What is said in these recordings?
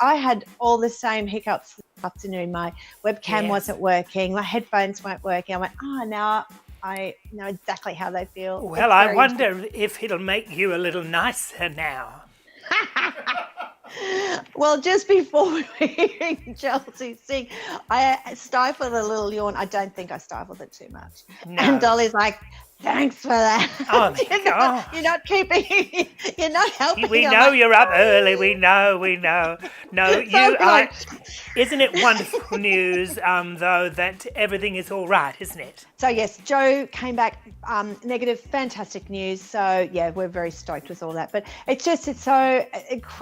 I had all the same hiccups this afternoon. My webcam wasn't working. My headphones weren't working. I went, now I know exactly how they feel. Well, I wonder if it'll make you a little nicer now. Well, just before we were hearing Chelsea sing, I stifled a little yawn. I don't think I stifled it too much. No. And Dolly's like, thanks for that. Oh, you're not helping. We know you're up early. We know. No, you are. Isn't it wonderful news, though, that everything is all right, isn't it? So, yes, Joe came back negative. Fantastic news. So, yeah, we're very stoked with all that. But it's so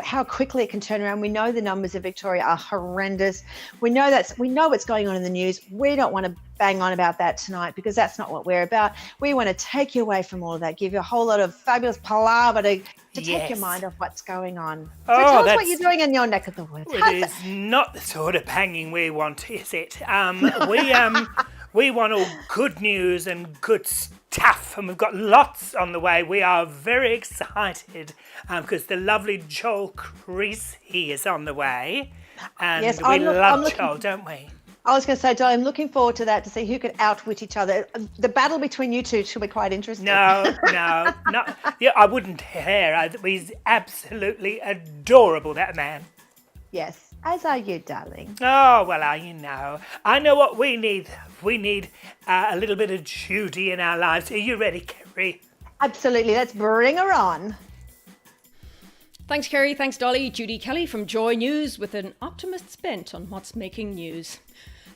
how quickly it can turn around. We know the numbers of Victoria are horrendous. We know what's going on in the news. We don't want to bang on about that tonight because that's not what we're about. We want to take you away from all of that, give you a whole lot of fabulous palaver to take your mind off what's going on. So tell us what you're doing in your neck of the woods. It is not the sort of banging we want, is it? We want all good news and good stuff, and we've got lots on the way. We are very excited because the lovely Joel Creasey is on the way, and yes, we love Joel, don't we? I was going to say, Dolly, I'm looking forward to that, to see who can outwit each other. The battle between you two should be quite interesting. No. Yeah, I wouldn't dare. He's absolutely adorable, that man. Yes, as are you, darling. Oh, well, I know what we need. We need a little bit of Judy in our lives. Are you ready, Kerrie? Absolutely. Let's bring her on. Thanks, Kerrie. Thanks, Dolly. Judy Kelly from Joy News with an optimist's bent on what's making news.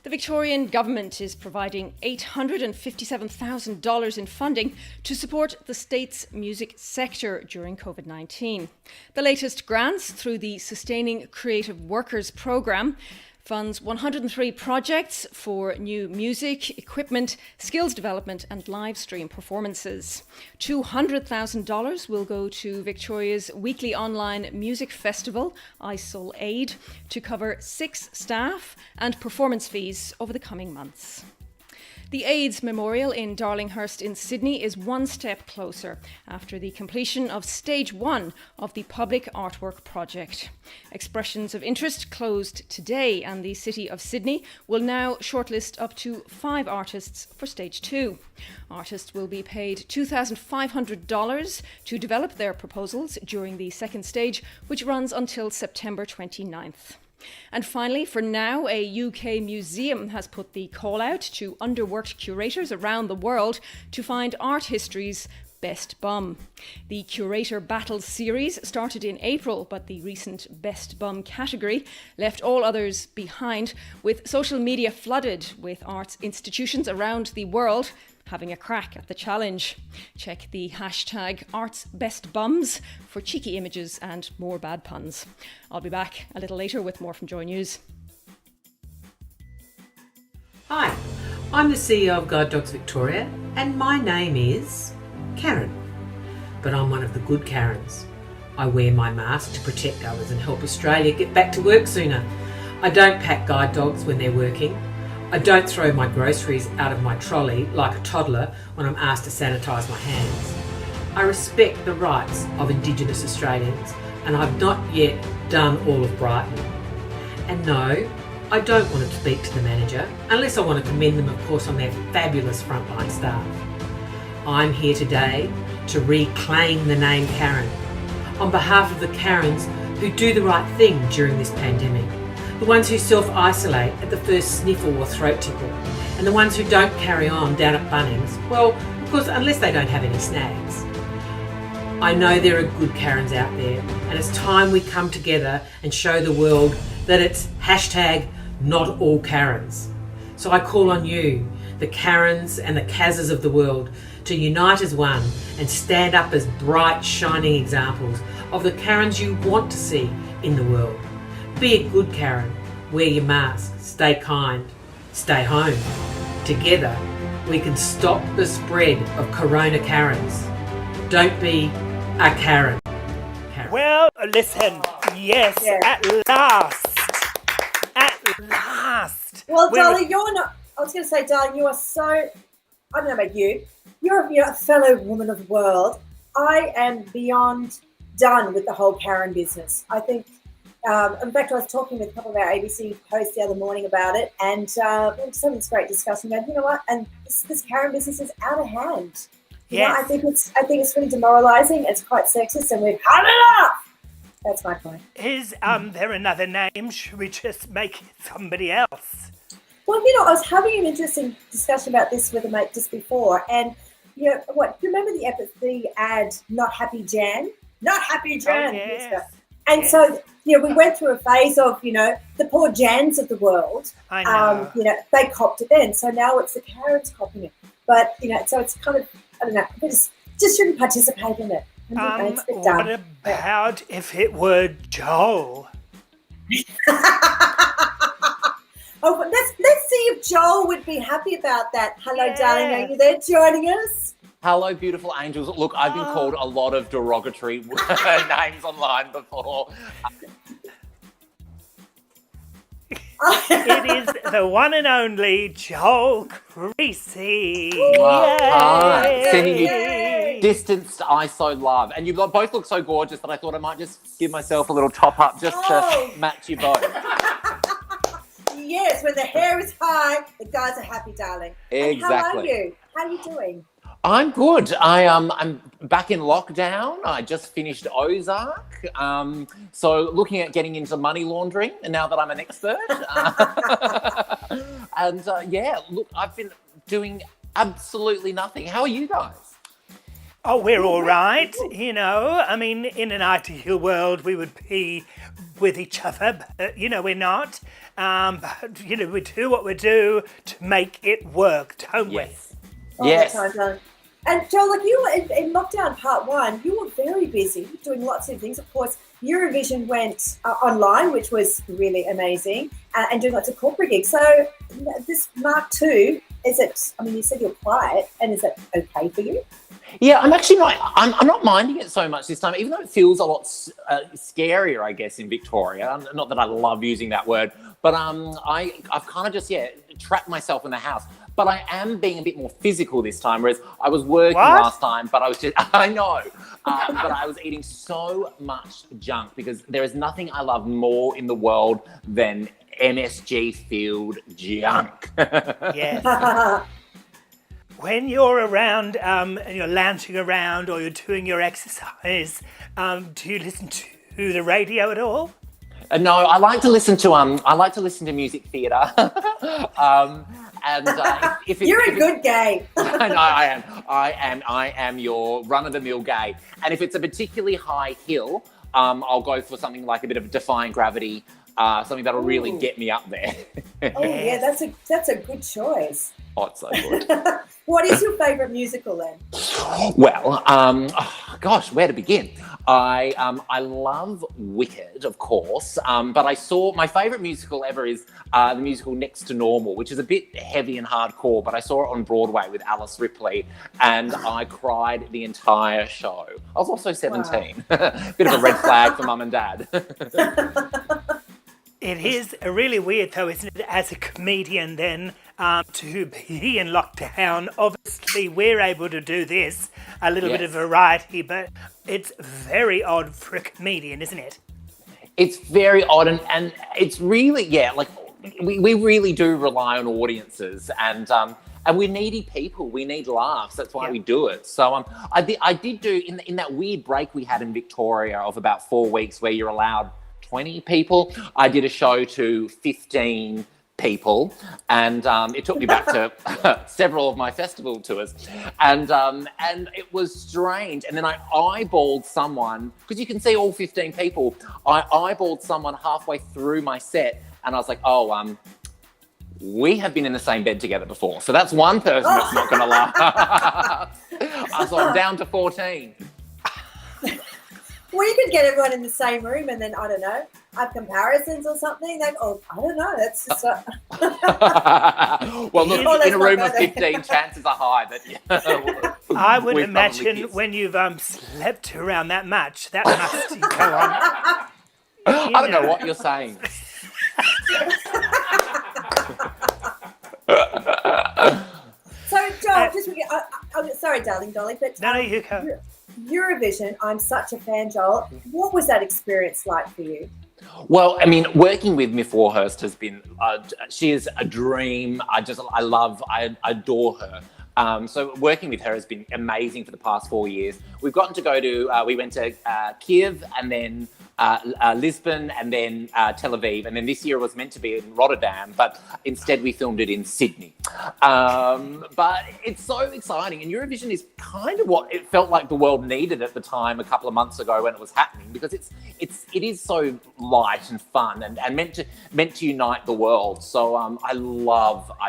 The Victorian Government is providing $857,000 in funding to support the state's music sector during COVID-19. The latest grants through the Sustaining Creative Workers programme funds 103 projects for new music, equipment, skills development and live stream performances. $200,000 will go to Victoria's weekly online music festival, ISOL Aid, to cover 6 staff and performance fees over the coming months. The AIDS Memorial in Darlinghurst in Sydney is one step closer after the completion of stage 1 of the public artwork project. Expressions of interest closed today, and the City of Sydney will now shortlist up to 5 artists for stage 2. Artists will be paid $2,500 to develop their proposals during the second stage, which runs until September 29th. And finally, for now, a UK museum has put the call out to underworked curators around the world to find art history's best bum. The Curator Battle series started in April, but the recent Best Bum category left all others behind, with social media flooded with arts institutions around the world having a crack at the challenge. Check the hashtag ArtsBestBums for cheeky images and more bad puns. I'll be back a little later with more from Joy News. Hi, I'm the CEO of Guide Dogs Victoria, and my name is Karen. But I'm one of the good Karens. I wear my mask to protect others and help Australia get back to work sooner. I don't pack guide dogs when they're working. I don't throw my groceries out of my trolley like a toddler when I'm asked to sanitise my hands. I respect the rights of Indigenous Australians, and I've not yet done all of Brighton. And no, I don't want to speak to the manager, unless I want to commend them, of course, on their fabulous frontline staff. I'm here today to reclaim the name Karen, on behalf of the Karens who do the right thing during this pandemic. The ones who self-isolate at the first sniffle or throat tickle, and the ones who don't carry on down at Bunnings, well, of course, unless they don't have any snags. I know there are good Karens out there, and it's time we come together and show the world that it's hashtag not all Karens. So I call on you, the Karens and the Kazas of the world, to unite as one and stand up as bright, shining examples of the Karens you want to see in the world. Be a good Karen, wear your mask, stay kind, stay home. Together, we can stop the spread of Corona Karens. Don't be a Karen. Well, listen, yes, at last. Well, darling, you're not, I was going to say, darling, you are so, I don't know about you, you're a fellow woman of the world. I am beyond done with the whole Karen business. I think In fact, I was talking with a couple of our ABC hosts the other morning about it, and we were just having this great discussion about, you know what, and this Karen business is out of hand. You know, I think it's really demoralising. It's quite sexist, and we've had enough. That's my point. Is there another name? Should we just make it somebody else? Well, you know, I was having an interesting discussion about this with a mate just before, and you know what? You remember the ad, "Not Happy Jan"? Not Happy Jan. Oh, yes. And so, you know, we went through a phase of, you know, the poor Jans of the world. I know. You know, they copped it then. So now it's the Karens copping it. But, you know, so it's kind of, I don't know, we just shouldn't participate in it. What about if it were Joel? Oh, but let's see if Joel would be happy about that. Hello, darling. Are you there joining us? Hello, beautiful angels. Look, I've been called a lot of derogatory names online before. It is the one and only Joel Creasey. Hi. Sending you Yay. distanced ISO love. And you both look so gorgeous that I thought I might just give myself a little top up just to match you both. Yes, when the hair is high, the guys are happy, darling. Exactly. And how are you? How are you doing? I'm good. I'm back in lockdown. I just finished Ozark. So looking at getting into money laundering, and now that I'm an expert. Look, I've been doing absolutely nothing. How are you guys? Oh, we're all right. You know, I mean, in an ideal world, we would be with each other, but, you know, we're not. But, you know, we do what we do to make it work, don't we? Yes. And Joel, like you were in lockdown part one, you were very busy doing lots of things. Of course, Eurovision went online, which was really amazing, and doing lots of corporate gigs. So this Mark II, is it? I mean, you said you're quiet, and is that okay for you? Yeah, I'm actually not. I'm not minding it so much this time, even though it feels a lot scarier, I guess, in Victoria. Not that I love using that word, but I've kind of just trapped myself in the house. But I am being a bit more physical this time, whereas I was working last time, but I was I know, but I was eating so much junk because there is nothing I love more in the world than MSG-filled junk. Yes. When you're around and you're lounging around or you're doing your exercise, do you listen to the radio at all? No, I like to listen to music theatre. If You're a good gay. I know I am your run-of-the-mill gay. And if it's a particularly high hill, I'll go for something like a bit of Defying Gravity, something that'll really get me up there. Oh yeah, that's a good choice. Oh, it's so good. What is your favourite musical then? Well, gosh, where to begin? I love Wicked, of course, but I saw my favourite musical ever is the musical Next to Normal, which is a bit heavy and hardcore, but I saw it on Broadway with Alice Ripley, and I cried the entire show. I was also 17. Wow. Bit of a red flag for mum and dad. It is really weird, though, isn't it, as a comedian then, to be in lockdown. Obviously, we're able to do this, a little bit of variety, but it's very odd for a comedian, isn't it? It's very odd, and it's really, like, we really do rely on audiences, and we're needy people. We need laughs. That's why we do it. So I did do, in that weird break we had in Victoria of about 4 weeks where you're allowed 20 people, I did a show to 15 people, and it took me back to several of my festival tours, and it was strange. And then I eyeballed someone, because you can see all 15 people. I eyeballed someone halfway through my set, and I was like, we have been in the same bed together before, so that's one person that's not going to laugh. So I'm down to 14. Well, you could get everyone in the same room and then, I don't know, have comparisons or something. Like, I don't know. That's just... Well, look, in a room of 15, chances are high that... I would imagine when you've slept around that much, that must go on. I don't know what you're saying. So, Joel, I'm sorry, darling Dolly, but... No, you go. Eurovision, I'm such a fan, Joel. What was that experience like for you? Well, I mean, working with Miff Warhurst has been, she is a dream. I adore her. So working with her has been amazing for the past 4 years. We've gotten to go to, we went to Kiev and then Lisbon and then Tel Aviv. And then this year it was meant to be in Rotterdam, but instead we filmed it in Sydney. But it's so exciting. And Eurovision is kind of what it felt like the world needed at the time a couple of months ago when it was happening, because it is so light and fun and meant to unite the world. So I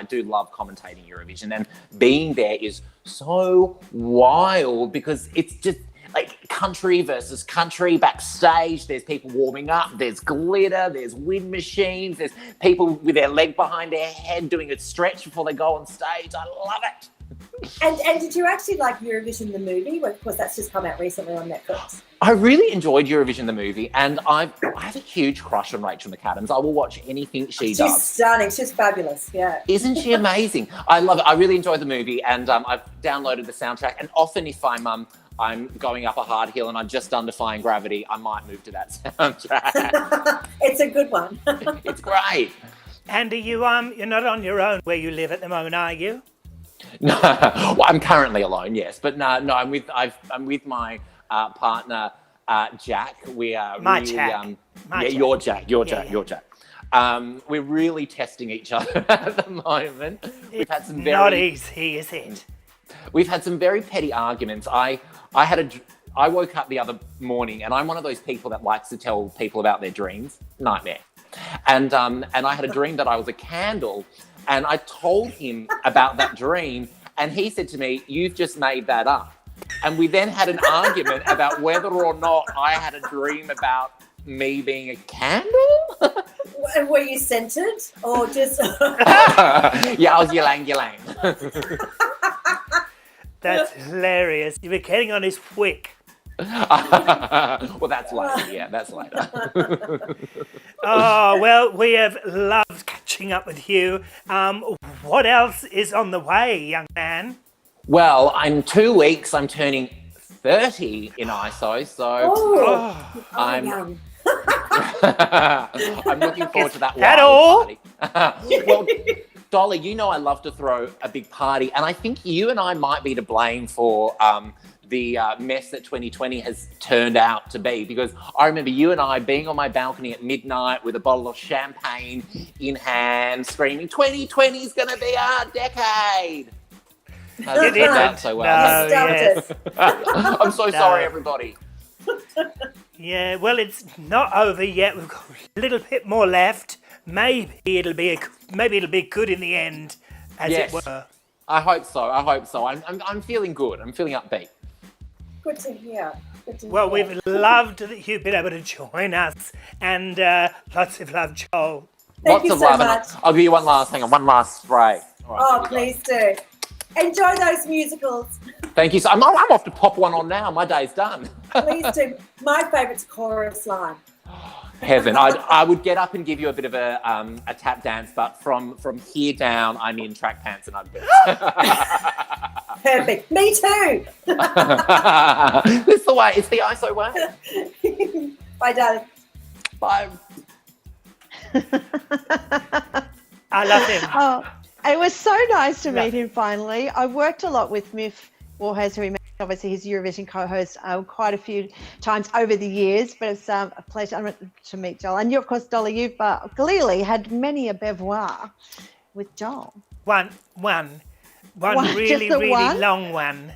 do love commentating Eurovision, and being there is so wild because it's just like country versus country backstage. There's people warming up, there's glitter, there's wind machines, there's people with their leg behind their head doing a stretch before they go on stage. I love it. And did you actually like Eurovision the movie? Well, of course, that's just come out recently on Netflix. I really enjoyed Eurovision the movie, and I have a huge crush on Rachel McAdams. I will watch anything she does. She's stunning. She's fabulous. Yeah. Isn't she amazing? I love it. I really enjoyed the movie, and I've downloaded the soundtrack. And often, if I'm going up a hard hill and I'm just done Defying Gravity, I might move to that soundtrack. It's a good one. It's great. And are you you're not on your own where you live at the moment, are you? No, well, I'm currently alone, yes, but no, I'm with my partner Jack. We are my really, Jack. Jack. Your Jack. We're really testing each other at the moment. We've had some not easy, is it? We've had some very petty arguments. I woke up the other morning, and I'm one of those people that likes to tell people about their dreams. Nightmare. And I had a dream that I was a candle. And I told him about that dream, and he said to me, "You've just made that up." And we then had an argument about whether or not I had a dream about me being a candle. Were you scented or just? Yeah, I was ylang. That's hilarious. You were getting on his wick. Well, that's later. Yeah, that's later. Oh, well, we have loved catching up with you. What else is on the way, young man? Well, in 2 weeks, I'm turning 30 in ISO, so I'm young. I'm looking forward to that that wild all? party. Well, Dolly, you know I love to throw a big party, and I think you and I might be to blame for the mess that 2020 has turned out to be, because I remember you and I being on my balcony at midnight with a bottle of champagne in hand, screaming, 2020 is going to be our decade. It isn't. That so well. No, yes. I'm so sorry, everybody. Yeah, well, it's not over yet. We've got a little bit more left. Maybe it'll be good in the end, as Yes. it were. I hope so. I'm feeling good. I'm feeling upbeat. Good to hear. Well, we've loved that you've been able to join us, and lots of love, Joel. Thank you Lots of so love. much. And I'll give you one last spray. All right, Oh, here we go. please do. Enjoy those musicals. Thank you. So I'm off to pop one on now. My day's done. Please do. My favourite's Chorus Line. Heaven. I would get up and give you a bit of a tap dance, but from here down, I'm in track pants and Uggs. Perfect. Me too. It's the way. It's the ISO way. Bye, darling. Bye. I love him. Oh, it was so nice to meet him finally. I worked a lot with Miff Warhurst, who we met, obviously his Eurovision co-host, quite a few times over the years, but it's a pleasure to meet Joel. And you, of course, Dolly, you've clearly had many a beuvoir with Joel. One really, just the really one? long one.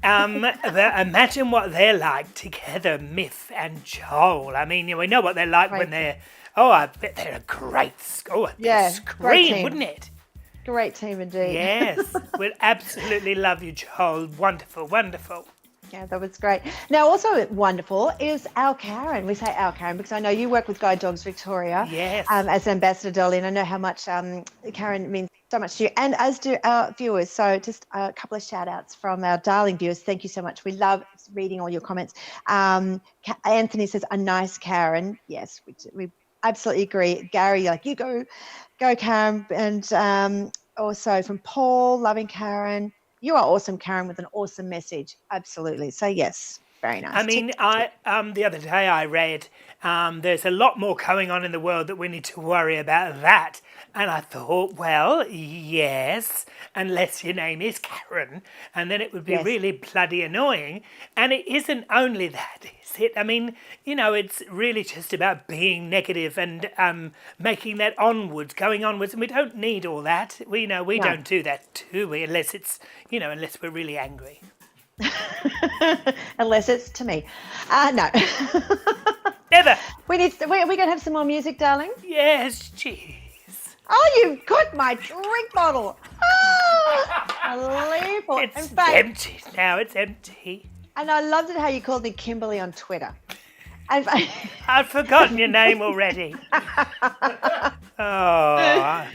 Imagine what they're like together, Miff and Joel. I mean, we know what they're like when they're. Oh, I bet they're a great. Yeah, great scream, team. wouldn't it? Great team indeed. Yes, we'd absolutely love you, Joel. Wonderful, wonderful. Yeah, that was great. Now, also wonderful is our Karen. We say our Karen because I know you work with Guide Dogs Victoria Yes. as Ambassador, Dolly, and I know how much Karen means so much to you, and as do our viewers. So just a couple of shout outs from our darling viewers. Thank you so much. We love reading all your comments. Anthony says, a nice Karen. Yes, we absolutely agree. Gary, like, you go Karen. And also from Paul, loving Karen. You are awesome, Karen, with an awesome message. Absolutely. So yes, Very nice. I mean, the other day I read there's a lot more going on in the world that we need to worry about that. And I thought, well, yes, unless your name is Karen, and then it would be Yes. really bloody annoying. And it isn't only that, is it? I mean, it's really just about being negative and making that onwards, going onwards. And we don't need all that. We don't do that, do we? Unless it's, unless we're really angry. Unless it's to me. No. Never. We're going to have some more music, darling. Yes, jeez. Oh, you've got my drink bottle. Unbelievable. In It's fact, empty now. It's empty. and I loved it how you called me Kimberly on Twitter. And I've forgotten your name already. Oh,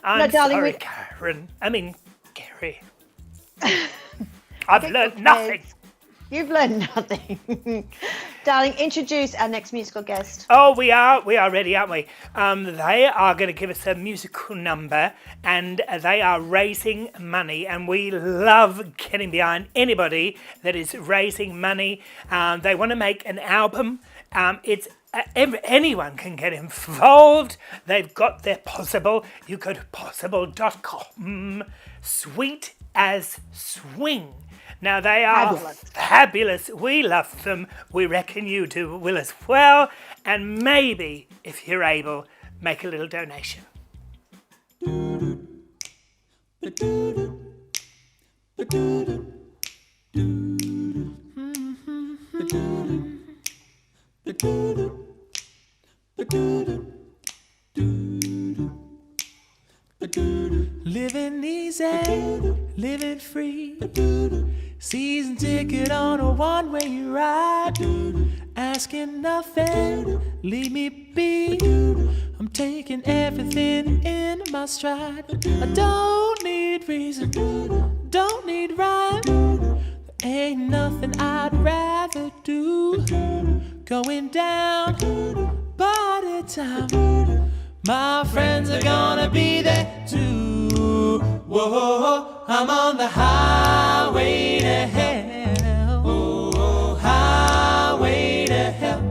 I'm No, darling, sorry, Karen. I mean, Kerrie. I've learned nothing. You've learned nothing. Darling, introduce our next musical guest. Oh, we are ready, aren't we? They are going to give us a musical number, and they are raising money, and we love getting behind anybody that is raising money. They want to make an album. It's anyone can get involved. They've got their Possible. You go to possible.com. Sweet as swing. Now, they are fabulous. We love them. We reckon you will as well. And maybe, if you're able, make a little donation. Living easy, living free. Season ticket on a one-way ride. Asking nothing, leave me be. I'm taking everything in my stride. I don't need reason, don't need rhyme. There ain't nothing I'd rather do. Going down, party time. My friends are gonna be there too. Whoa, I'm on the highway to hell. Oh, highway to hell.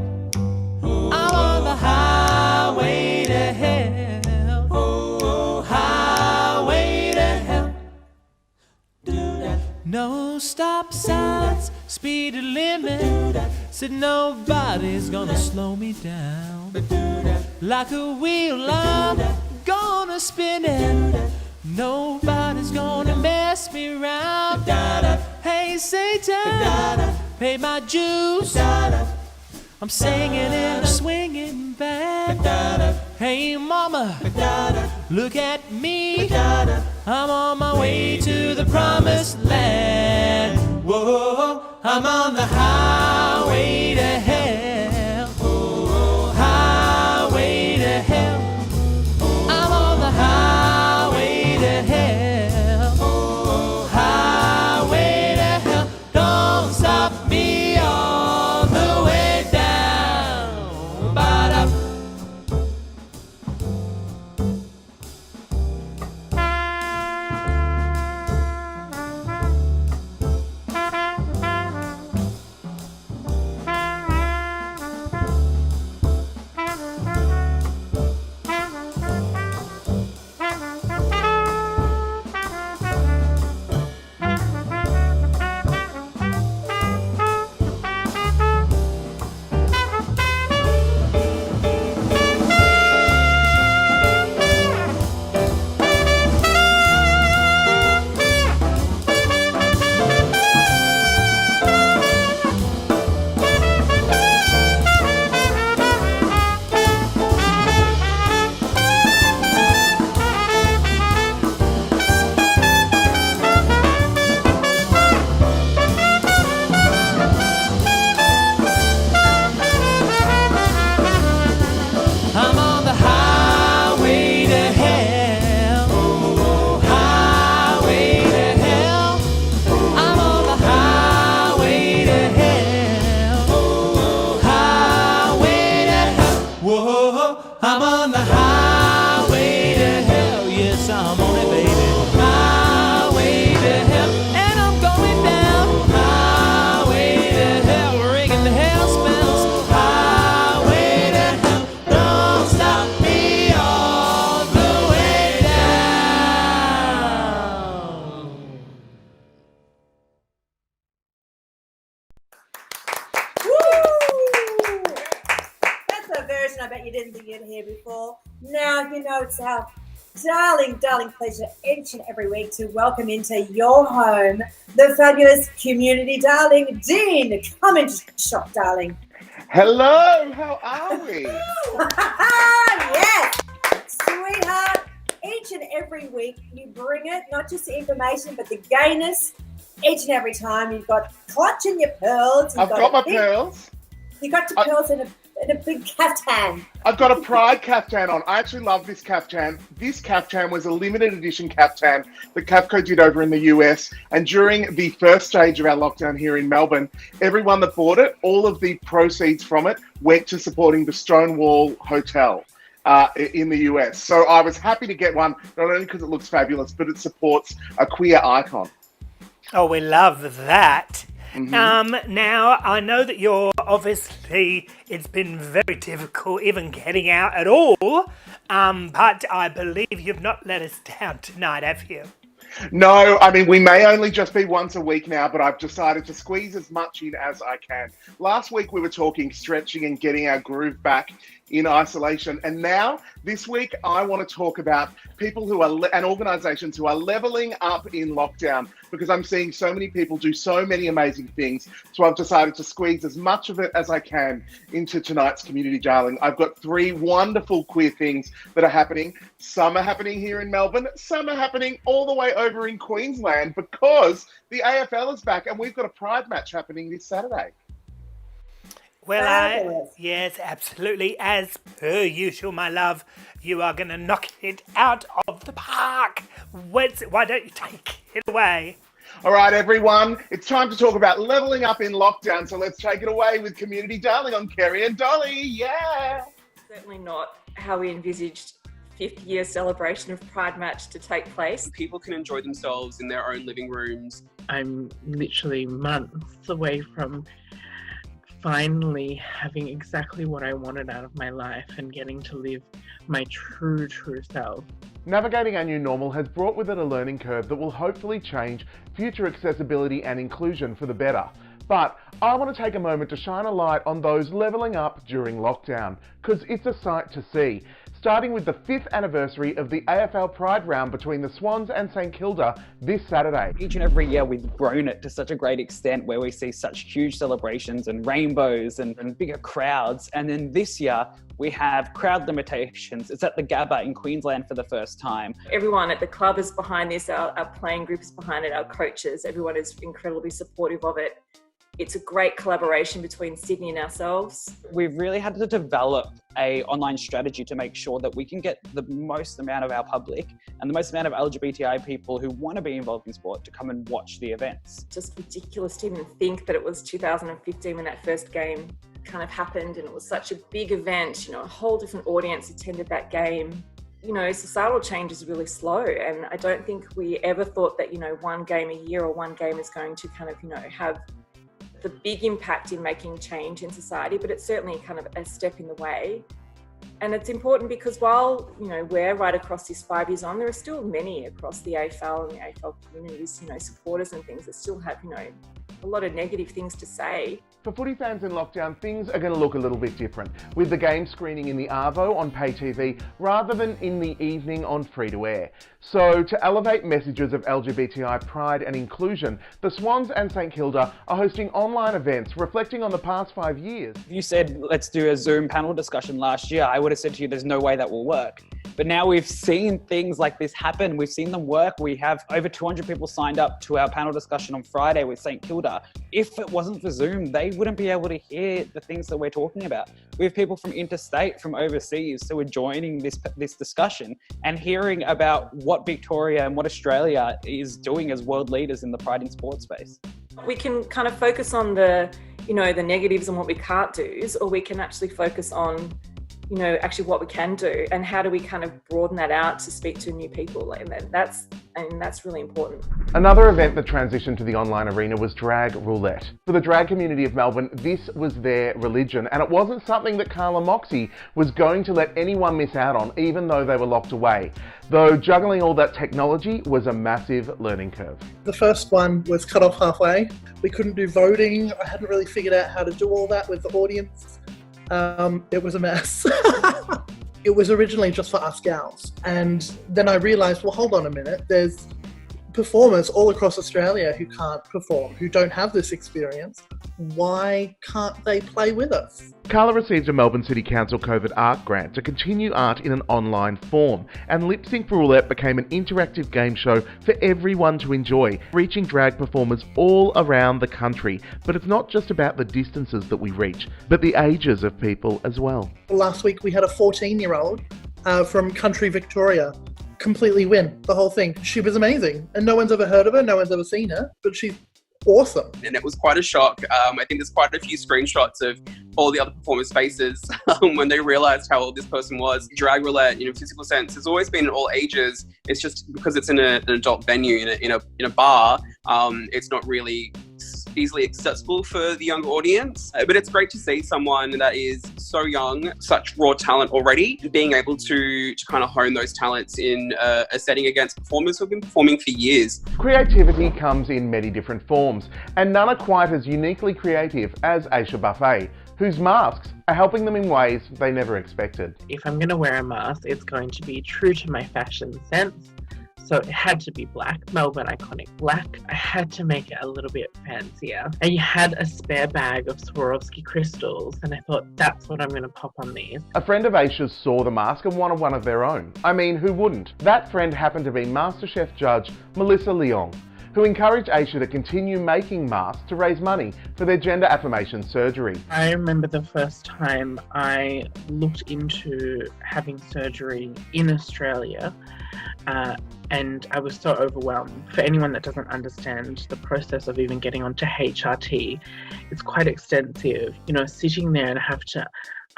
I'm on the highway to hell. Oh, highway to hell. No stop signs, speed limit. Said nobody's gonna slow me down. Like a wheel, I'm gonna spin it. Nobody's gonna mess me around. Hey, Satan, pay my dues. I'm singing in a swinging band. Hey, mama, look at me. I'm on my way to the promised land. Whoa, I'm on the highway to hell. Oh, highway to hell. I'm on the highway to hell. Oh, highway to hell. Don't stop me all the way down. Ba-da. you didn't think you'd hear before. Now you know it's our darling pleasure each and every week to welcome into your home the fabulous community darling, Dean. Come into the shop, darling. Hello, how are we? Yes, sweetheart. Each and every week you bring it, not just the information, but the gayness. Each and every time you've got clutch in your pearls. I've got my pearls. You got your pearls in a big caftan. I've got a Pride caftan on. I actually love this caftan. This caftan was a limited edition caftan that Cafco did over in the US. And during the first stage of our lockdown here in Melbourne, everyone that bought it, all of the proceeds from it went to supporting the Stonewall Hotel in the US. So I was happy to get one, not only because it looks fabulous, but it supports a queer icon. Oh, we love that. Mm-hmm. Now, I know that you're obviously, it's been very difficult even getting out at all, but I believe you've not let us down tonight, have you? No, I mean, we may only just be once a week now, but I've decided to squeeze as much in as I can. Last week we were talking stretching and getting our groove back in isolation. And now, this week, I want to talk about people who are, and organisations who are levelling up in lockdown, because I'm seeing so many people do so many amazing things. So I've decided to squeeze as much of it as I can into tonight's Community Darling. I've got 3 wonderful queer things that are happening. Some are happening here in Melbourne. Some are happening all the way over in Queensland, because the AFL is back and we've got a Pride match happening this Saturday. Well, yes, absolutely. As per usual, my love, you are going to knock it out of the park. Why don't you take it away? All right, everyone, it's time to talk about levelling up in lockdown. So let's take it away with Community Darling on Kerrie and Dolly. Yeah. Certainly not how we envisaged 50-year celebration of Pride Match to take place. People can enjoy themselves in their own living rooms. I'm literally months away from finally having exactly what I wanted out of my life and getting to live my true self. Navigating our new normal has brought with it a learning curve that will hopefully change future accessibility and inclusion for the better. But I want to take a moment to shine a light on those levelling up during lockdown, because it's a sight to see. Starting with the 5th anniversary of the AFL Pride round between the Swans and St Kilda this Saturday. Each and every year we've grown it to such a great extent where we see such huge celebrations and rainbows and bigger crowds. And then this year we have crowd limitations. It's at the Gabba in Queensland for the first time. Everyone at the club is behind this, our playing group is behind it, our coaches, everyone is incredibly supportive of it. It's a great collaboration between Sydney and ourselves. We've really had to develop an online strategy to make sure that we can get the most amount of our public and the most amount of LGBTI people who want to be involved in sport to come and watch the events. Just ridiculous to even think that it was 2015 when that first game kind of happened, and it was such a big event, a whole different audience attended that game. Societal change is really slow, and I don't think we ever thought that, one game a year or one game is going to kind of, have the big impact in making change in society, but it's certainly kind of a step in the way. And it's important because while, we're right across this 5 years on, there are still many across the AFL and the AFL communities, supporters and things that still have, a lot of negative things to say. For footy fans in lockdown, things are going to look a little bit different, with the game screening in the Arvo on pay TV rather than in the evening on free-to-air. So, to elevate messages of LGBTI pride and inclusion, the Swans and St Kilda are hosting online events reflecting on the past 5 years. If you said, let's do a Zoom panel discussion last year, I would have said to you, there's no way that will work. But now we've seen things like this happen. We've seen them work. We have over 200 people signed up to our panel discussion on Friday with St Kilda. If it wasn't for Zoom, they wouldn't be able to hear the things that we're talking about. We have people from interstate, from overseas, who are joining this discussion and hearing about what Victoria and what Australia is doing as world leaders in the pride in sport space. We can kind of focus on the negatives and what we can't do, or we can actually focus on actually what we can do and how do we kind of broaden that out to speak to new people. And that's really important. Another event that transitioned to the online arena was Drag Roulette. For the drag community of Melbourne, this was their religion, and it wasn't something that Carla Moxie was going to let anyone miss out on, even though they were locked away. Though juggling all that technology was a massive learning curve. The first one was cut off halfway. We couldn't do voting. I hadn't really figured out how to do all that with the audience. It was a mess. It was originally just for us gals. And then I realised, well, hold on a minute. There's performers all across Australia who can't perform, who don't have this experience. Why can't they play with us? Carla received a Melbourne City Council COVID Art grant to continue art in an online form, and Lip Sync for Roulette became an interactive game show for everyone to enjoy, reaching drag performers all around the country. But it's not just about the distances that we reach, but the ages of people as well. Last week we had a 14-year-old from country Victoria completely win the whole thing. She was amazing, and no one's ever heard of her, no one's ever seen her, but she's awesome. And it was quite a shock. I think there's quite a few screenshots of all the other performers' faces when they realised how old this person was. Drag roulette, in a physical sense, has always been in all ages. It's just because it's in an adult venue, in a bar, it's not really easily accessible for the younger audience. But it's great to see someone that is so young, such raw talent already, being able to kind of hone those talents in a setting against performers who've been performing for years. Creativity comes in many different forms, and none are quite as uniquely creative as Aisha Buffet, whose masks are helping them in ways they never expected. If I'm going to wear a mask, it's going to be true to my fashion sense. So it had to be black, Melbourne iconic black. I had to make it a little bit fancier. I had a spare bag of Swarovski crystals, and I thought, that's what I'm going to pop on these. A friend of Aisha's saw the mask and wanted one of their own. I mean, who wouldn't? That friend happened to be MasterChef judge Melissa Leong, who encouraged Aisha to continue making masks to raise money for their gender affirmation surgery. I remember the first time I looked into having surgery in Australia, and I was so overwhelmed. For anyone that doesn't understand the process of even getting onto HRT, it's quite extensive. Sitting there and have to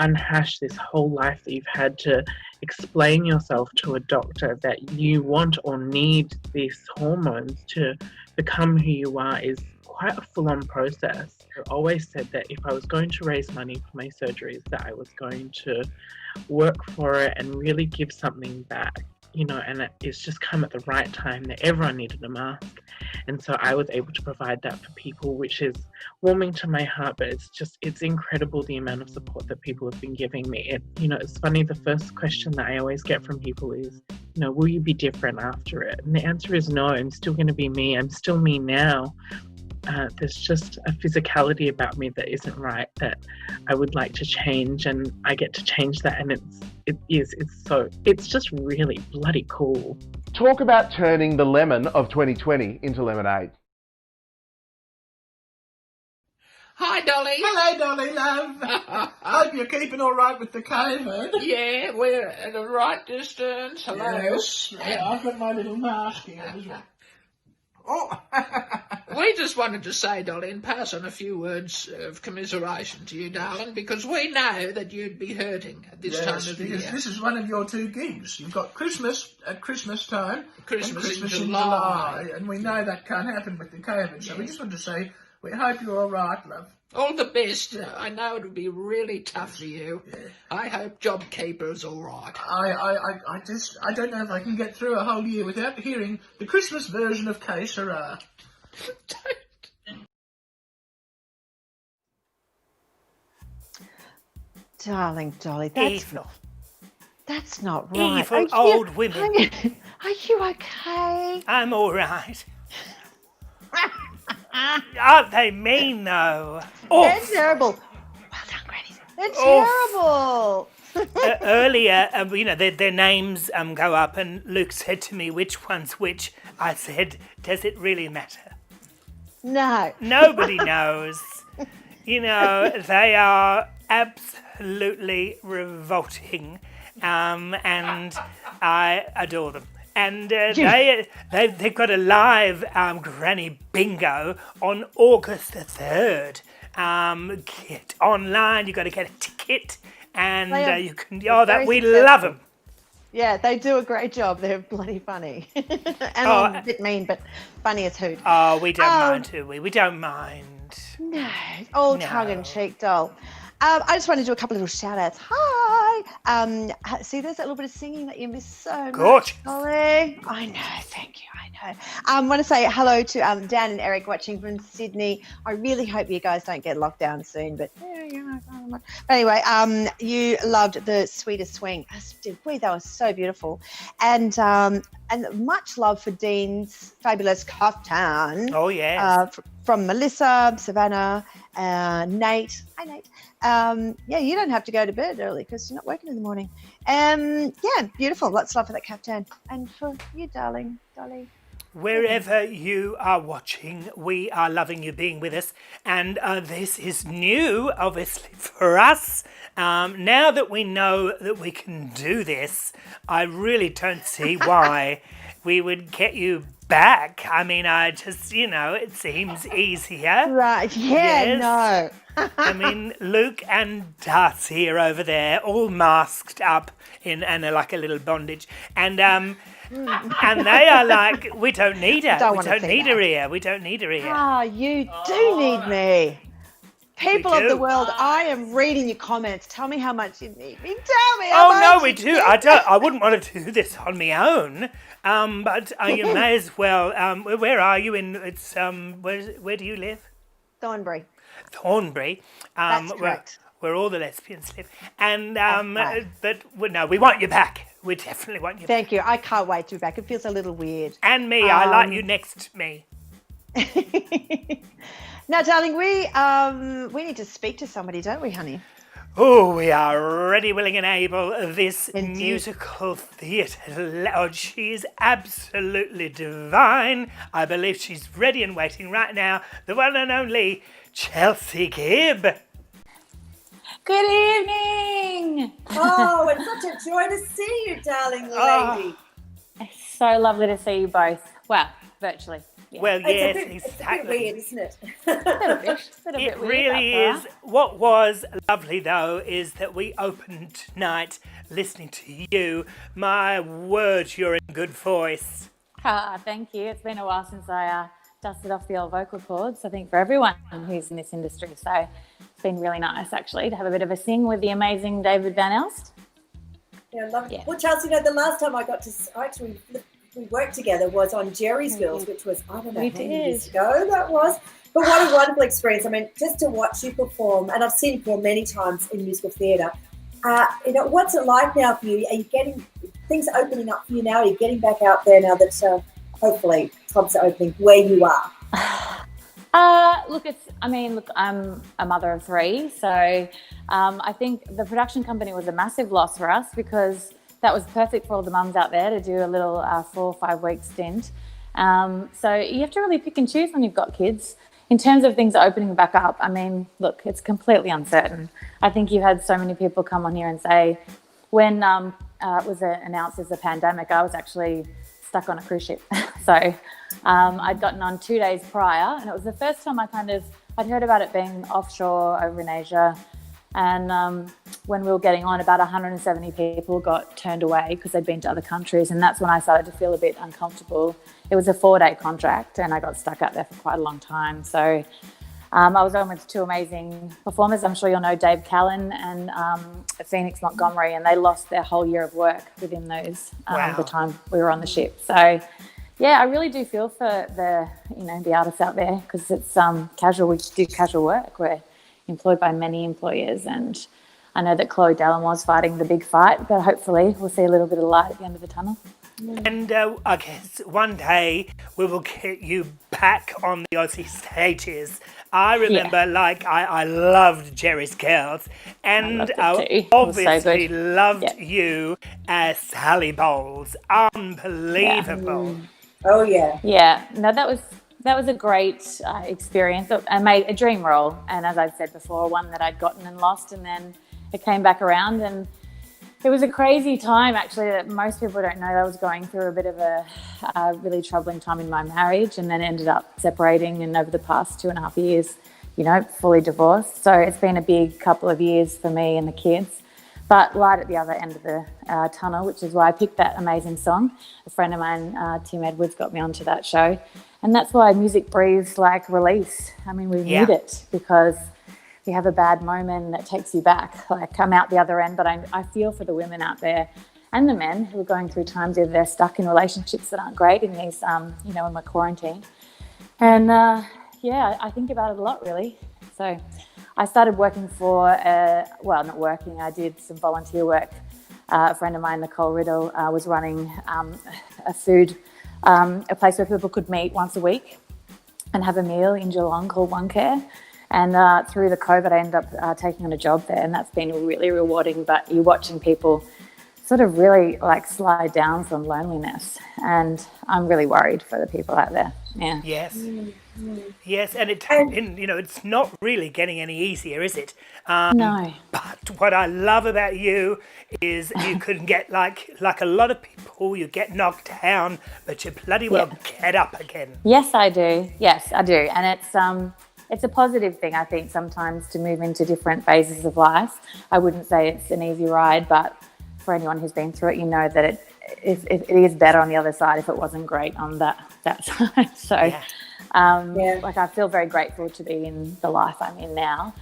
unhash this whole life that you've had to explain yourself to a doctor that you want or need these hormones to become who you are is quite a full-on process. I always said that if I was going to raise money for my surgeries, that I was going to work for it and really give something back. And it's just come at the right time that everyone needed a mask. And so I was able to provide that for people, which is warming to my heart, but it's incredible the amount of support that people have been giving me. It's funny, the first question that I always get from people is, will you be different after it? And the answer is no, I'm still going to be me. I'm still me now. There's just a physicality about me that isn't right that I would like to change, and I get to change that, and it's just really bloody cool. Talk about turning the lemon of 2020 into lemonade. Hi, Dolly. Hello, Dolly, love. Hope you're keeping all right with the COVID. Yeah, we're at the right distance. Hello. Yes. Yeah, I've got my little mask here as well. Oh. We just wanted to say, Dolly, and pass on a few words of commiseration to you, darling, because we know that you'd be hurting at this time of the year. This is one of your two gigs. You've got Christmas at Christmas time, Christmas in in July, and we know that can't happen with the COVID. So we just want to say we hope you're all right, love. All the best. I know it'll be really tough for you. Yeah. I hope JobKeeper's all right. I don't know if I can get through a whole year without hearing the Christmas version of Que Sera. Darling Dolly, that's not right. Evil old women. Are you okay? I'm all right. Aren't they mean, though? They're terrible. Well done, Granny. They're terrible. Earlier, their names go up, and Luke said to me, which one's which? I said, does it really matter? No. Nobody knows. They are absolutely revolting, and I adore them. And they've got a live Granny Bingo on August the 3rd. Get online, you've got to get a ticket, and you can. We love them. Yeah, they do a great job. They're bloody funny. And a bit mean, but funny as hoot. Oh, we don't mind, do we? We don't mind. No, all tongue in cheek, doll. I just want to do a couple of little shout outs. Hi. See, there's that little bit of singing that you miss so much, Dolly. I know, thank you. I know. Okay. I want to say hello to Dan and Eric watching from Sydney. I really hope you guys don't get locked down soon, but anyway, you loved the Sweetest Swing. As did we. That was so beautiful, and much love for Dean's fabulous kaftan. Oh yes. From Melissa, Savannah, Nate. Hi Nate. Yeah, you don't have to go to bed early because you're not working in the morning. Yeah, beautiful. Lots of love for that kaftan, and for you, darling, Dolly. Wherever you are watching, we are loving you being with us. And this is new, obviously, for us. Now that we know that we can do this, I really don't see why we would get you back. I mean, I just, it seems easier. Right, yeah, no. I mean, Luke and Darcy are over there, all masked up in like a little bondage. And they are like, we don't need her. We don't need her here. We don't need her here. Ah, you do need me. People of the world, I am reading your comments. Tell me how much you need me. Tell me how much. Oh no, we do. I wouldn't want to do this on my own. But you may as well. Where are you in? It's where do you live? Thornbury. Thornbury. That's correct. Where all the lesbians live. And but no, we want you back. We definitely want you back. Thank you. I can't wait to be back. It feels a little weird. And me, I like you next to me. Now, darling, we need to speak to somebody, don't we, honey? Oh, we are ready, willing and able. This musical theatre lord, she is absolutely divine. I believe she's ready and waiting right now. The one and only Chelsea Gibb. Good evening. Oh, it's such a joy to see you, darling lady. It's so lovely to see you both. Well, virtually. Yeah. Well, yes, It's a bit exactly. weird, isn't it? It really is. What was lovely, though, is that we opened tonight listening to you. My word, you're in good voice. Thank you. It's been a while since I dusted off the old vocal cords, I think, for everyone who's in this industry. So it's been really nice, actually, to have a bit of a sing with the amazing David Van Elst. Yeah, I love it. Well, Chelsea, the last time we worked together was on Jerry's Girls, which was, I don't know how many years ago that was. But what a wonderful experience. I mean, just to watch you perform, and I've seen you perform many times in musical theatre. What's it like now for you? Are you getting, things are opening up for you now? Are you getting back out there now that hopefully clubs are opening where you are? Look, I'm a mother of three. So I think the production company was a massive loss for us because that was perfect for all the mums out there to do a little 4 or 5 week stint. So you have to really pick and choose when you've got kids. In terms of things opening back up, I mean, look, it's completely uncertain. I think you've had so many people come on here and say, when it was announced as a pandemic, I was actually stuck on a cruise ship. So I'd gotten on 2 days prior, and it was the first time I'd heard about it being offshore over in Asia. And when we were getting on, about 170 people got turned away because they'd been to other countries. And that's when I started to feel a bit uncomfortable. It was a 4-day contract and I got stuck out there for quite a long time. So I was on with 2 amazing performers. I'm sure you'll know Dave Callan and Phoenix Montgomery, and they lost their whole year of work within those the time we were on the ship. So yeah, I really do feel for the artists out there because it's casual. We do casual work. We're employed by many employers, and I know that Chloe Dellamore's fighting the big fight, but hopefully we'll see a little bit of light at the end of the tunnel. And I guess one day we will get you back on the Aussie stages. I remember, I loved Jerry's Girls, and I obviously loved you as Sally Bowles. Unbelievable. Oh yeah. Yeah. No, that was a great experience. I made a dream role, and as I've said before, one that I'd gotten and lost, and then it came back around, and it was a crazy time, actually, that most people don't know. I was going through a bit of a really troubling time in my marriage, and then ended up separating, and over the past 2.5 years, fully divorced. So it's been a big couple of years for me and the kids, but light at the other end of the tunnel, which is why I picked that amazing song. A friend of mine, Tim Edwards, got me onto that show. And that's why music breathes like release. I mean, we need it because you have a bad moment that takes you back. Like, I'm out the other end, but I feel for the women out there. and the men who are going through times where they're stuck in relationships that aren't great in these, you know, in my quarantine. And yeah, I think about it a lot, really. So I started working for, well, not working, I did some volunteer work. A friend of mine, Nicole Riddle, was running a place where people could meet once a week and have a meal in Geelong called One Care. And through the COVID, I ended up taking on a job there, and that's been really rewarding. But you're watching people sort of really like slide down from loneliness, and I'm really worried for the people out there. Yeah. Yes. Yes, and you know, it's not really getting any easier, is it? No. But what I love about you is you can get like a lot of people, you get knocked down, but you bloody well get up again. Yes, I do. Yes, I do, and it's a positive thing, I think, sometimes to move into different phases of life. I wouldn't say it's an easy ride, but for anyone who's been through it, you know that it is better on the other side if it wasn't great on that side. So, like, I feel very grateful to be in the life I'm in now.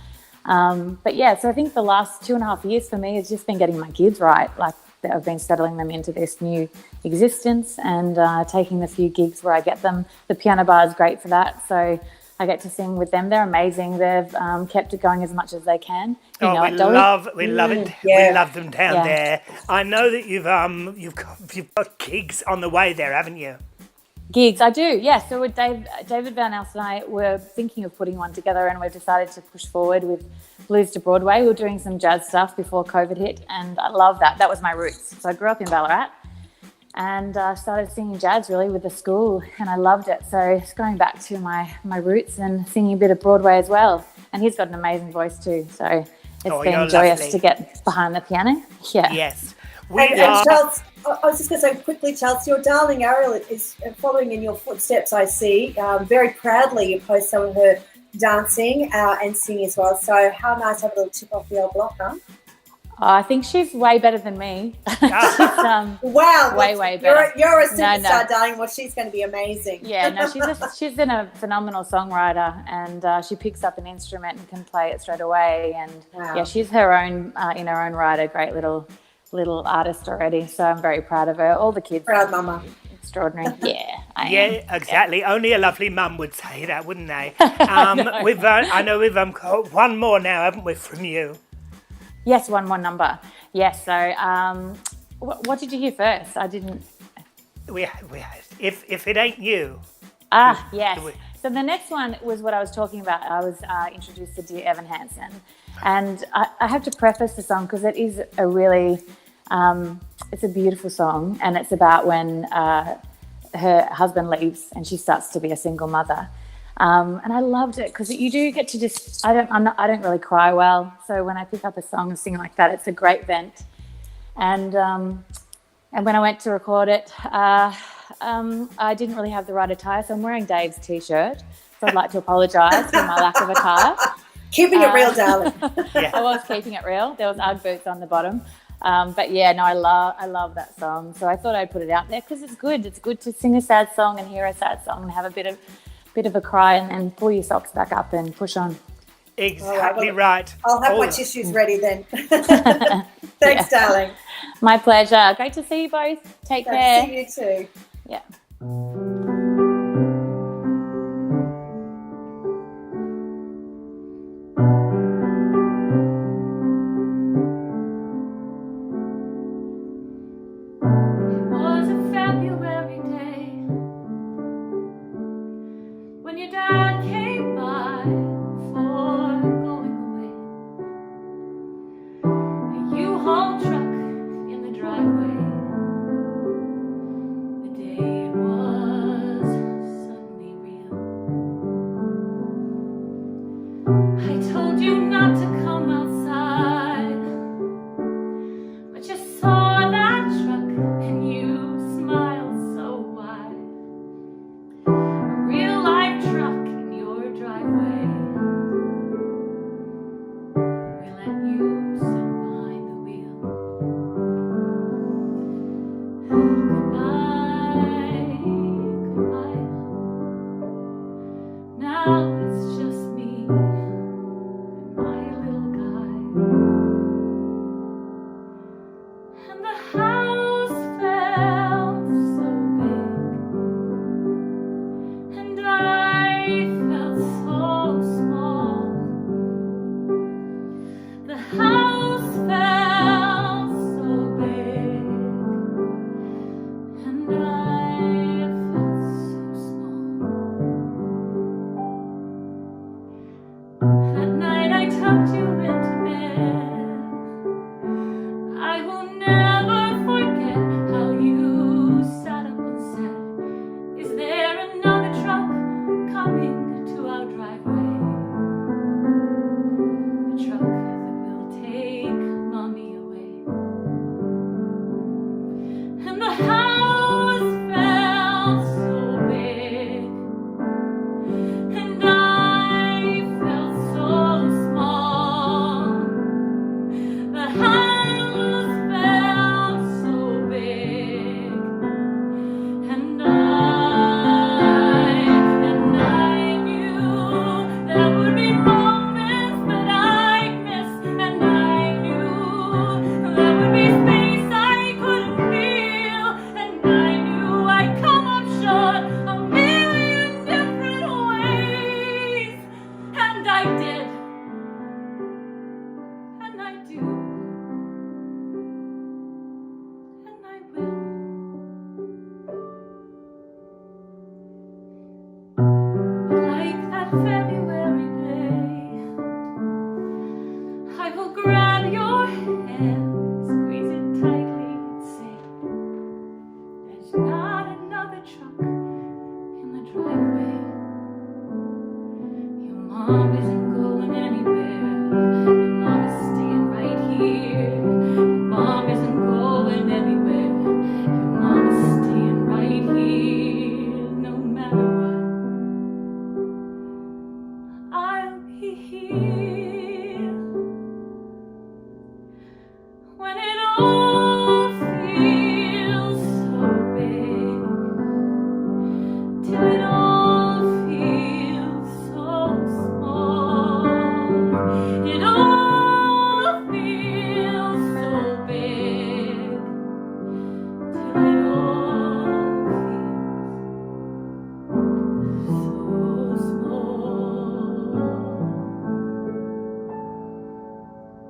But yeah, so I think the last 2.5 years for me has just been getting my kids right. Like, I've been settling them into this new existence and taking the few gigs where I get them. The piano bar is great for that. So I get to sing with them. They're amazing. They've kept it going as much as they can. You know, we love it. We love them down there. I know that you've got gigs on the way there, haven't you? Gigs, I do, yeah. So with David Van Elst and I were thinking of putting one together, and we've decided to push forward with Blues to Broadway. We were doing some jazz stuff before COVID hit, and I love that. That was my roots. So I grew up in Ballarat and started singing jazz really with the school, and I loved it. So it's going back to my roots and singing a bit of Broadway as well. And he's got an amazing voice too, so it's been joyous to get behind the piano. Yeah. Yes. Charles, I was just going to say quickly, Charles, your darling Ariel is following in your footsteps, I see. Very proudly you post some of her dancing and singing as well. So how nice to have a little chip off the old block, huh? I think she's way better than me. She's, wow, way better. You're a superstar, darling. Well, she's going to be amazing. Yeah, no, she's been a phenomenal songwriter, and she picks up an instrument and can play it straight away. And yeah, she's her own in her own right, a great little artist already. So I'm very proud of her. All the kids, proud mama, extraordinary. Yeah, I am. Exactly. Yeah. Only a lovely mum would say that, wouldn't they? I know we've got one more now, haven't we, from you? Yes, one more number. Yes. So, what did you hear first? I didn't. If it ain't you. Yes. So the next one was what I was talking about. I was introduced to Dear Evan Hansen, and I have to preface the song because it is a really, it's a beautiful song, and it's about when her husband leaves and she starts to be a single mother. And I loved it because you do get to just, I don't really cry well. So when I pick up a song and sing like that, it's a great vent. And when I went to record it, I didn't really have the right attire. So I'm wearing Dave's t-shirt. So I'd like to apologise for my lack of attire. Keeping it real, darling. I was keeping it real. There was Ugg boots on the bottom. But yeah, no, I love that song. So I thought I'd put it out there because it's good. It's good to sing a sad song and hear a sad song and have a bit of a cry and pull your socks back up and push on. Exactly right. I'll have my tissues ready then. Thanks, darling. My pleasure. Great to see you both. Take care. See you too. Yeah. Driveway. The day was mom isn't going anywhere. Your mom is staying right here. Your mom isn't going anywhere. Your mom is staying right here. No matter what, I'll be here. When it all feels so big, till it all feels so small. It all feels so big, till it all feels so small.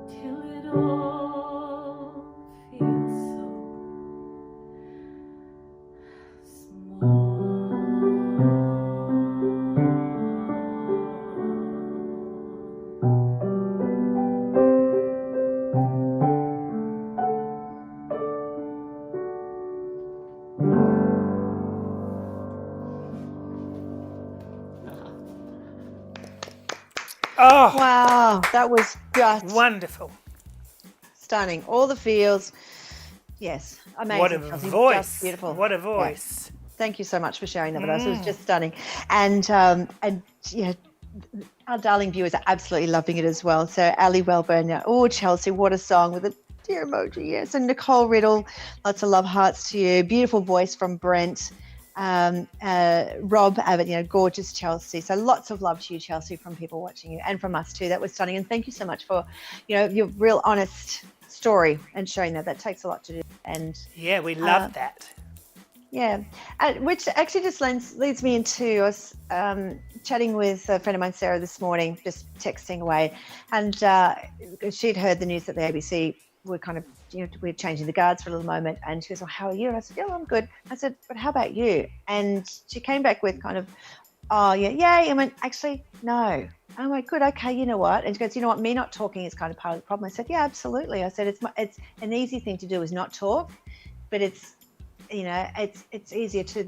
Till it all feels so Oh, Wow, that was just wonderful. stunning. All the feels. Yes, amazing. What a Chelsea. voice. Just beautiful. What a Yeah. voice. Thank you so much for sharing that with us. It was just stunning. And yeah, our darling viewers are absolutely loving it as well. So Ali Wellburn, oh, Chelsea, what a song with a dear emoji. Yes. And Nicole Riddle, lots of love hearts to you. Beautiful voice from Brent. Rob Abbott, gorgeous Chelsea. So lots of love to you, Chelsea, from people watching you and from us too. That was stunning. And thank you so much for, your real honest story and showing that. That takes a lot to do. And Yeah, we love that. yeah, which actually just leads me into us chatting with a friend of mine, Sarah, this morning, just texting away, and she'd heard the news that the ABC were kind of, we're changing the guards for a little moment, and she goes, "Well, how are you?" And I said, "Yeah, I'm good." I said, "But how about you?" And she came back with kind of, "Oh, yeah, yay." I went, "Actually, no." I'm like, "Good, okay, you know what?" And she goes, "You know what? Me not talking is kind of part of the problem." I said, "Yeah, absolutely." I said, "It's an easy thing to do is not talk, but it's easier to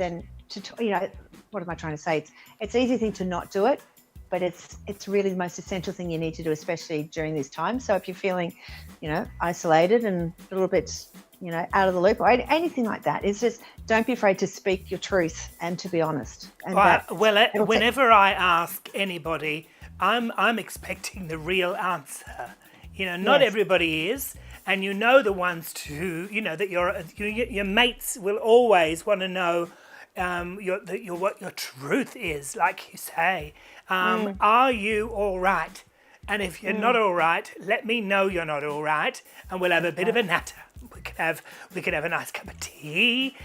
what am I trying to say? It's an easy thing to not do it, but it's really the most essential thing you need to do, especially during these times. So if you're feeling, isolated and a little bit, out of the loop or anything like that, it's just don't be afraid to speak your truth and to be honest." And whenever I ask anybody, I'm expecting the real answer. Not Yes. everybody is. And the ones too, that your mates will always want to know what your truth is, like you say. Are you all right? And if you're not all right, let me know you're not all right, and we'll have a bit of a natter. We could have a nice cup of tea.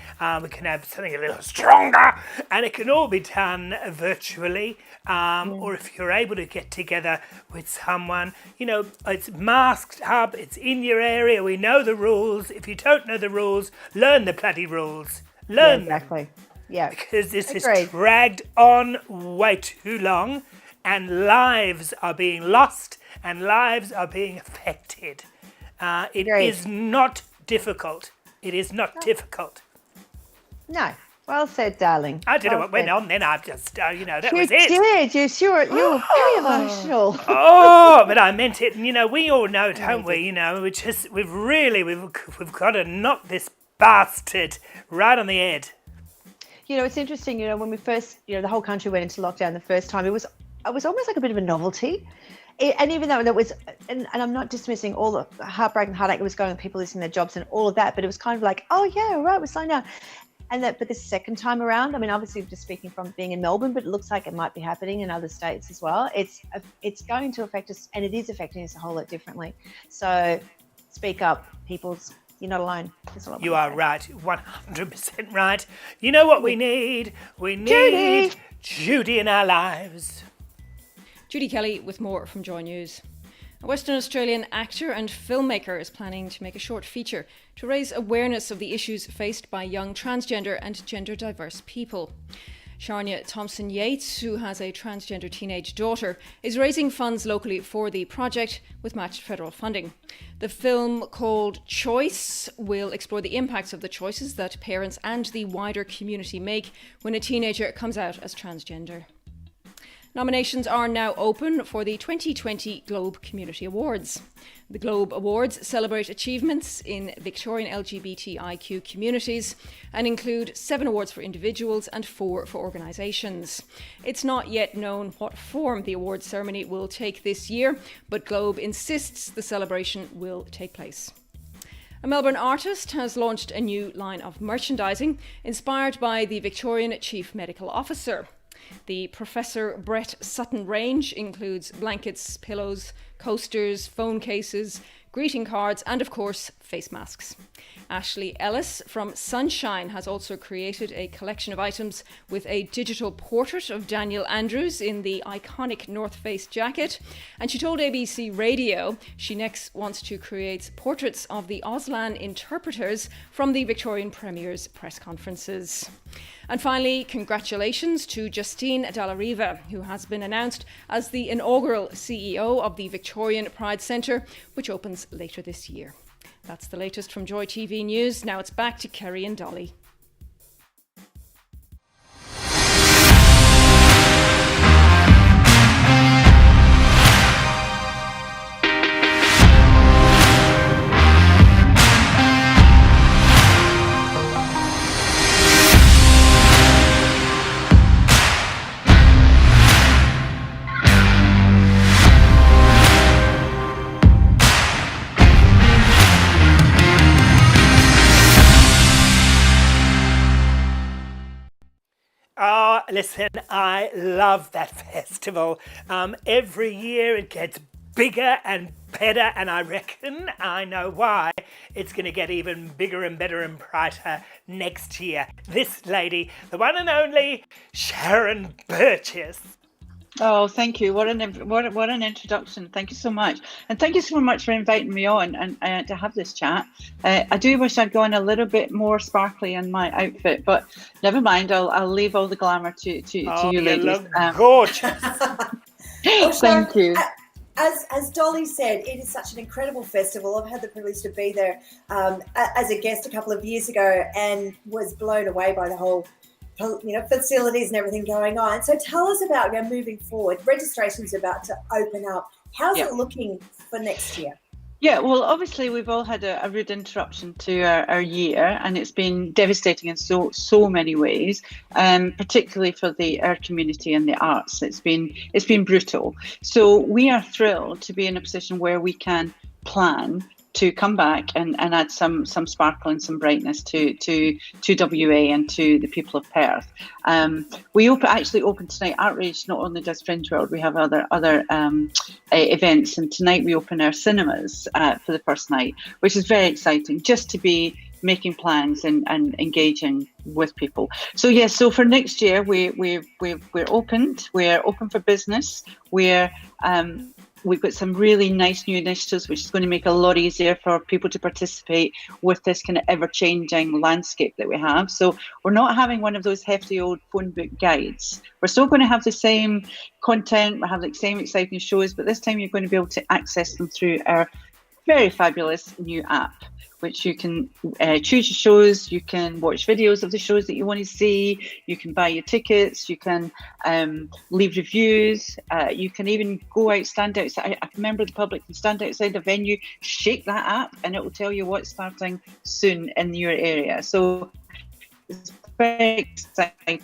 We can have something a little stronger, and it can all be done virtually. Or if you're able to get together with someone, it's masked up. It's in your area. We know the rules. If you don't know the rules, learn the bloody rules. Learn them. Exactly. Yeah. Because this Agreed. is dragged on way too long, and lives are being lost and lives are being affected. It is not difficult. It is not difficult. No. Well said, darling. I don't know Well what went said. on then. I just, that You was it. did. You were very emotional. Oh, but I meant it. And, we all know, don't we? We've got to knock this bastard right on the head. It's interesting, when we first, the whole country went into lockdown the first time, it was almost like a bit of a novelty. And even though it was, and I'm not dismissing all the heartbreak and heartache that was going on, people losing their jobs and all of that, but it was kind of like, oh yeah, all right, we're slowing down. But the second time around, obviously just speaking from being in Melbourne, but it looks like it might be happening in other states as well. It's going to affect us, and it is affecting us a whole lot differently. So speak up, people. You're not alone. You are right, 100% right. You know what we need? We need Judy in our lives. Judy Kelly with more from Joy News. A Western Australian actor and filmmaker is planning to make a short feature to raise awareness of the issues faced by young transgender and gender diverse people. Sharnia Thompson-Yates, who has a transgender teenage daughter, is raising funds locally for the project with matched federal funding. The film, called Choice, will explore the impacts of the choices that parents and the wider community make when a teenager comes out as transgender. Nominations are now open for the 2020 Globe Community Awards. The Globe Awards celebrate achievements in Victorian LGBTIQ communities and include 7 awards for individuals and 4 for organisations. It's not yet known what form the awards ceremony will take this year, but Globe insists the celebration will take place. A Melbourne artist has launched a new line of merchandising inspired by the Victorian Chief Medical Officer. The Professor Brett Sutton range includes blankets, pillows, coasters, phone cases, greeting cards, and of course, face masks. Ashley Ellis from Sunshine has also created a collection of items with a digital portrait of Daniel Andrews in the iconic North Face jacket. And she told ABC Radio she next wants to create portraits of the Auslan interpreters from the Victorian Premier's press conferences. And finally, congratulations to Justine Dallariva, who has been announced as the inaugural CEO of the Victorian Pride Centre, which opens later this year. That's the latest from Joy TV News. Now it's back to Kerrie and Dolly. Oh, listen, I love that festival. Every year it gets bigger and better, and I reckon I know why. It's going to get even bigger and better and brighter next year. This lady, the one and only Sharon Burgess. Oh, thank you. What an introduction. Thank you so much. And thank you so much for inviting me on and to have this chat. I do wish I'd gone a little bit more sparkly in my outfit, but never mind. I'll leave all the glamour to you ladies. Look gorgeous. Thank you. As Dolly said, it is such an incredible festival. I've had the privilege to be there as a guest a couple of years ago and was blown away by the whole facilities and everything going on. So tell us about moving forward. Registration's about to open up. How's it looking for next year? Yeah, well, obviously we've all had a rude interruption to our year, and it's been devastating in so many ways, particularly for our community and the arts. It's been brutal. So we are thrilled to be in a position where we can plan to come back and add some sparkle and some brightness to WA and to the people of Perth. We actually open tonight. Outrage not only does Fringe World, we have other events, and tonight we open our cinemas for the first night, which is very exciting, just to be making plans and engaging with people. So for next year we're opened. We're open for business. We've got some really nice new initiatives, which is going to make it a lot easier for people to participate with this kind of ever-changing landscape that we have. So we're not having one of those hefty old phone book guides. We're still going to have the same content, we'll have the same exciting shows, but this time you're going to be able to access them through our very fabulous new app, which you can choose your shows, you can watch videos of the shows that you want to see, you can buy your tickets, you can leave reviews, you can even go out, stand outside. A member of the public can stand outside the venue, shake that app, and it will tell you what's starting soon in your area. So it's very exciting.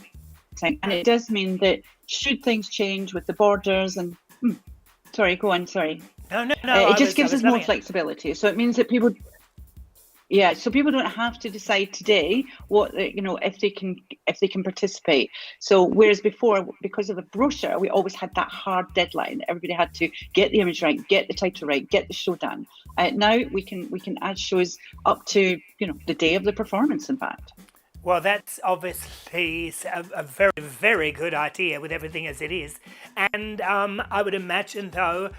And it does mean that should things change with the borders and... sorry, go on, sorry. No. It just gives us more flexibility. So it means that people... Yeah, so people don't have to decide today what if they can participate. So whereas before, because of the brochure, we always had that hard deadline. Everybody had to get the image right, get the title right, get the show done. Now we can add shows up to the day of the performance. In fact. Well, that's obviously a very, very good idea with everything as it is. And I would imagine, though,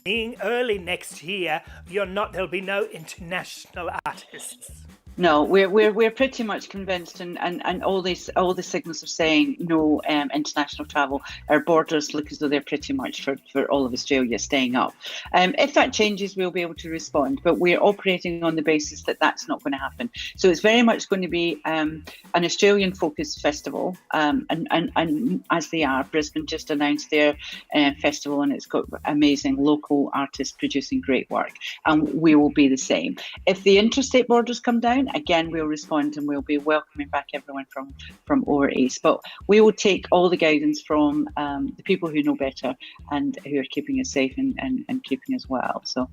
being early next year, there'll be no international artists. No, we're pretty much convinced, and all the signals are saying no international travel. Our borders look as though they're pretty much for all of Australia staying up. If that changes, we'll be able to respond, but we're operating on the basis that that's not going to happen. So it's very much going to be an Australian focused festival, and as they are, Brisbane just announced their festival, and it's got amazing local artists producing great work, and we will be the same. If the interstate borders come down, again, we'll respond and we'll be welcoming back everyone from over east. But we will take all the guidance from the people who know better and who are keeping us safe and keeping us well. So,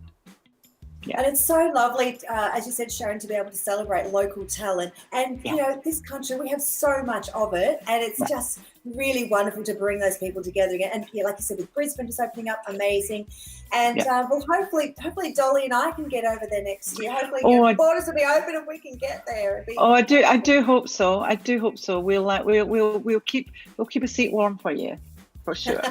yeah. And it's so lovely, as you said, Sharon, to be able to celebrate local talent. And, you know, this country, we have so much of it, and it's just really wonderful to bring those people together again. And, yeah, like you said, with Brisbane just opening up, amazing. And, well, hopefully Dolly and I can get over there next year. Hopefully borders will be open and we can get there. I do hope so. I do hope so. We'll keep a seat warm for you, for sure.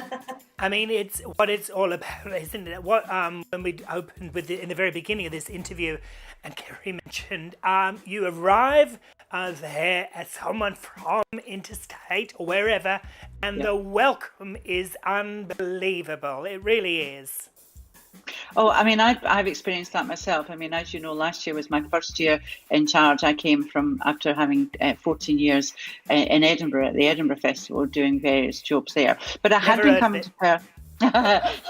I mean, it's what it's all about, isn't it? What when we opened with in the very beginning of this interview, and Kerrie mentioned, you arrive there as someone from interstate or wherever, and the welcome is unbelievable. It really is. Oh, I mean, I've experienced that myself. I mean, as you know, last year was my first year in charge. I came from after having 14 years in Edinburgh at the Edinburgh Festival, doing various jobs there. But I had been coming to Perth. It's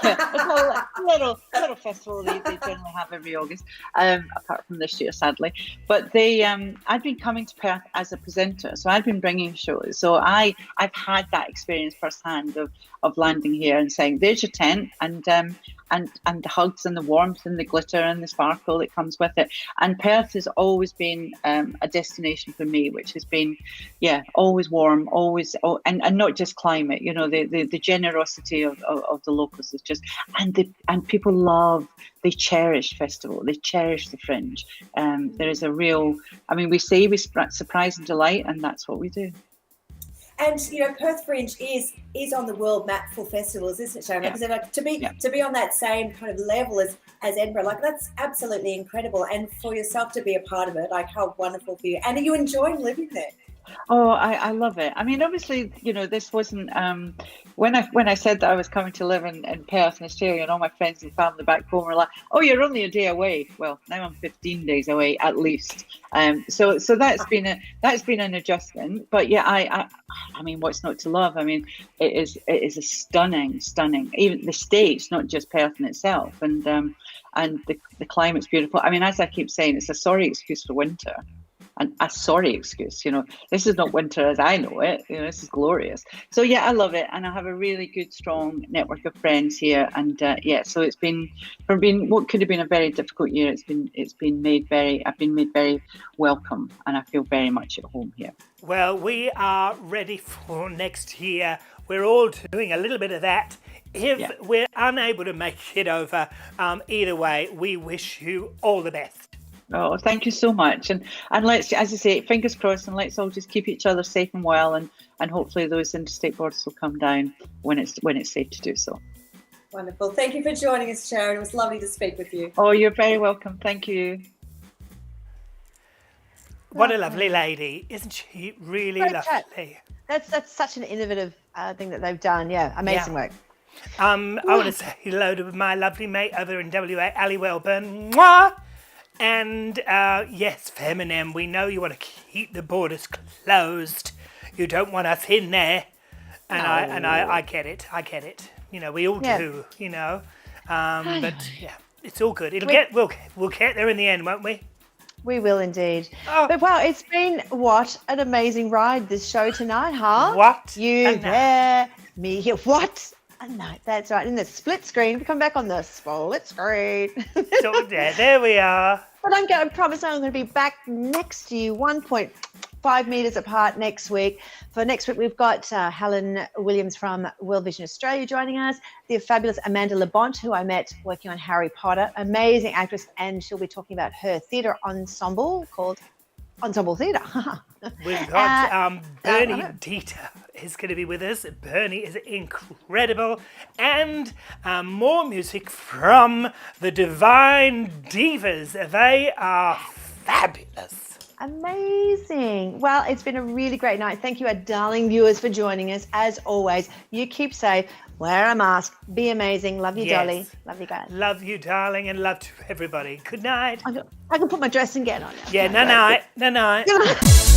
a little festival they generally have every August, apart from this year, sadly. But I'd been coming to Perth as a presenter, so I'd been bringing shows. So I've had that experience firsthand of landing here and saying, "There's your tent," and the hugs and the warmth and the glitter and the sparkle that comes with it. And Perth has always been a destination for me, which has been, always warm, always, and not just climate. You know, the generosity of the locals is just, and people they cherish festival, they cherish the Fringe. There is a real, I mean, we say we surprise and delight, and that's what we do. And you know, Perth Fringe is on the world map for festivals, isn't it, Sharon? Because like, to be on that same kind of level as Edinburgh, like that's absolutely incredible. And for yourself to be a part of it, like how wonderful for you. And are you enjoying living there? Oh, I love it. I mean, obviously, you know, this wasn't when I said that I was coming to live in Perth in Australia, and all my friends and family back home were like, "Oh, you're only a day away." Well, now I'm 15 days away at least. So that's been an adjustment. But yeah, I mean, what's not to love? I mean, it is a stunning. Even the States, not just Perth in itself, and the climate's beautiful. I mean, as I keep saying, it's a sorry excuse for winter. And a sorry excuse, you know, this is not winter as I know it, you know, this is glorious. So yeah, I love it, and I have a really good, strong network of friends here, and so it's been, from being what could have been a very difficult year, I've been made very welcome, and I feel very much at home here. Well, we are ready for next year. We're all doing a little bit of that. If we're unable to make it over, either way, we wish you all the best. Oh, thank you so much. And let's, as I say, fingers crossed, and let's all just keep each other safe and well, and hopefully those interstate borders will come down when it's safe to do so. Wonderful. Thank you for joining us, Sharon. It was lovely to speak with you. Oh, you're very welcome. Thank you. What a lovely lady. Isn't she really lovely? That's such an innovative thing that they've done. Yeah, amazing work. I want to say hello to my lovely mate over in WA, Ali Wellburn. Mwah! And yes, Feminem, we know you want to keep the borders closed. You don't want us in there, and I get it. You know, we all do. You know, but yeah, it's all good. We'll get there in the end, won't we? We will indeed. Oh. But wow, it's been what an amazing ride, this show tonight, huh? What? You there, me here. What? No, that's right. In the split screen. We come back on the split screen. So there we are. But I promise I'm going to be back next to you, 1.5 metres apart next week. For next week, we've got Helen Williams from World Vision Australia joining us, the fabulous Amanda Labonte, who I met working on Harry Potter, amazing actress, and she'll be talking about her theatre ensemble called Ensemble Theatre. We've got Bernie Dieter is going to be with us. Bernie is incredible. And more music from the Divine Divas. They are fabulous. Amazing. Well, it's been a really great night. Thank you, our darling viewers, for joining us. As always, you keep safe, wear a mask, be amazing. Love you, Yes. Dolly. Love you guys. Love you, darling, and love to everybody. Good night. I can put my dressing gown on now. Yeah, No, night. Good night.